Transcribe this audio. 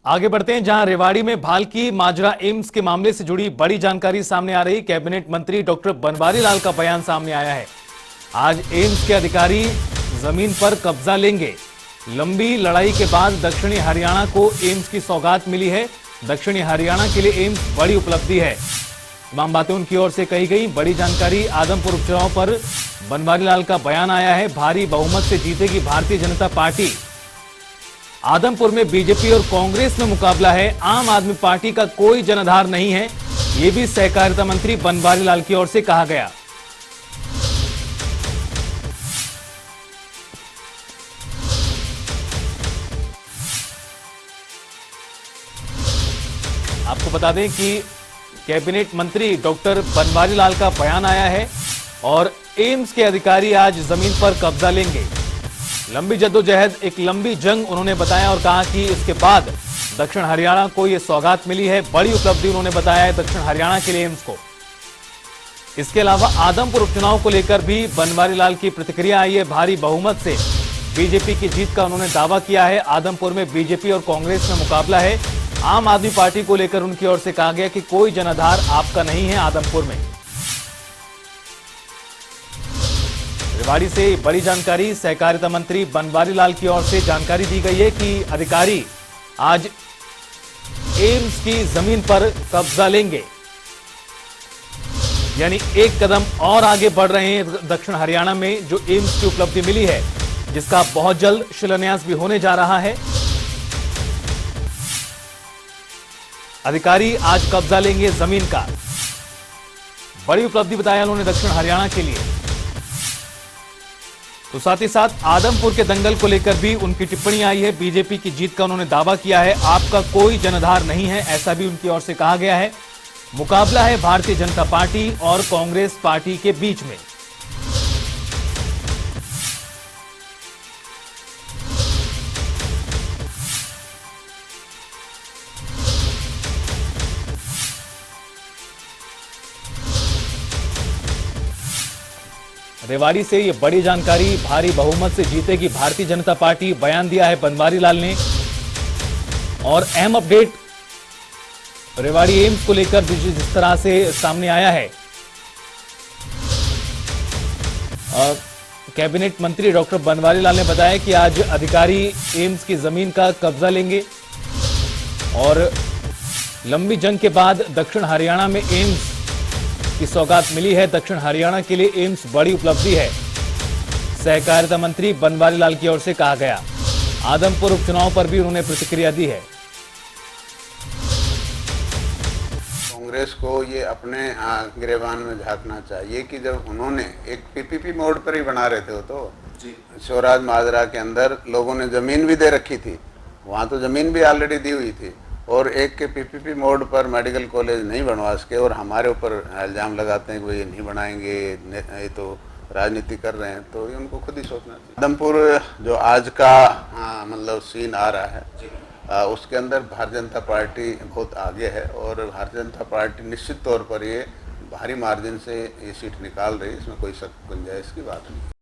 आगे बढ़ते हैं, जहां रेवाड़ी में भालकी माजरा एम्स के मामले से जुड़ी बड़ी जानकारी सामने आ रही। कैबिनेट मंत्री डॉक्टर बनवारी लाल का बयान सामने आया है। आज एम्स के अधिकारी जमीन पर कब्जा लेंगे। लंबी लड़ाई के बाद दक्षिणी हरियाणा को एम्स की सौगात मिली है। दक्षिणी हरियाणा के लिए एम्स बड़ी उपलब्धि है। तमाम बातें उनकी ओर से कही गई। बड़ी जानकारी, आदमपुर उपचुनाव पर बनवारी लाल का बयान आया है। भारी बहुमत से जीतेगी भारतीय जनता पार्टी। आदमपुर में बीजेपी और कांग्रेस में मुकाबला है। आम आदमी पार्टी का कोई जनाधार नहीं है, यह भी सहकारिता मंत्री बनवारी लाल की ओर से कहा गया। आपको बता दें कि कैबिनेट मंत्री डॉक्टर बनवारी लाल का बयान आया है और एम्स के अधिकारी आज जमीन पर कब्जा लेंगे। लंबी जद्दोजहद, एक लंबी जंग उन्होंने बताया और कहा कि इसके बाद दक्षिण हरियाणा को यह सौगात मिली है। बड़ी उपलब्धि उन्होंने बताया है दक्षिण हरियाणा के लिए एम्स को। इसके अलावा आदमपुर उपचुनाव को लेकर भी बनवारी लाल की प्रतिक्रिया आई है। भारी बहुमत से बीजेपी की जीत का उन्होंने दावा किया है। आदमपुर में बीजेपी और कांग्रेस में मुकाबला है। आम आदमी पार्टी को लेकर उनकी ओर से कहा गया कि कोई जनाधार आपका नहीं है आदमपुर में। रेवाड़ी से बड़ी जानकारी, सहकारिता मंत्री बनवारी लाल की ओर से जानकारी दी गई है कि अधिकारी आज एम्स की जमीन पर कब्जा लेंगे। यानी एक कदम और आगे बढ़ रहे हैं दक्षिण हरियाणा में जो एम्स की उपलब्धि मिली है, जिसका बहुत जल्द शिलान्यास भी होने जा रहा है। अधिकारी आज कब्जा लेंगे जमीन का। बड़ी उपलब्धि बताया उन्होंने दक्षिण हरियाणा के लिए। तो साथ ही साथ आदमपुर के दंगल को लेकर भी उनकी टिप्पणी आई है। बीजेपी की जीत का उन्होंने दावा किया है। आपका कोई जनाधार नहीं है, ऐसा भी उनकी ओर से कहा गया है। मुकाबला है भारतीय जनता पार्टी और कांग्रेस पार्टी के बीच में। रेवाड़ी से ये बड़ी जानकारी, भारी बहुमत से जीतेगी भारतीय जनता पार्टी, बयान दिया है बनवारी लाल ने। और अहम अपडेट रेवाड़ी एम्स को लेकर जिस तरह से सामने आया है, कैबिनेट मंत्री डॉक्टर बनवारी लाल ने बताया कि आज अधिकारी एम्स की जमीन का कब्जा लेंगे और लंबी जंग के बाद दक्षिण हरियाणा में एम्स की सौगात मिली है। दक्षिण हरियाणा के लिए एम्स बड़ी उपलब्धि है, सहकारिता मंत्री बनवारी लाल की ओर से कहा गया। आदमपुर उपचुनाव पर भी उन्होंने प्रतिक्रिया दी है। कांग्रेस को ये अपने गिरेबान में झांकना चाहिए कि जब उन्होंने एक पीपीपी मोड पर ही बना रहे थे, तो शिवराज माजरा के अंदर लोगों ने जमीन भी दे रखी थी, वहाँ तो जमीन भी ऑलरेडी दी हुई थी, और एक के पीपीपी मोड पर मेडिकल कॉलेज नहीं बनवा सके और हमारे ऊपर इल्ज़ाम लगाते हैं कि ये नहीं बनाएंगे, ये तो राजनीति कर रहे हैं। तो ये उनको खुद ही सोचना चाहिए। आदमपुर जो आज का मतलब सीन आ रहा है, उसके अंदर भारतीय जनता पार्टी बहुत आगे है और भारतीय जनता पार्टी निश्चित तौर पर ये भारी मार्जिन से ये सीट निकाल रही है। इसमें कोई शक गुंजाइश की बात नहीं।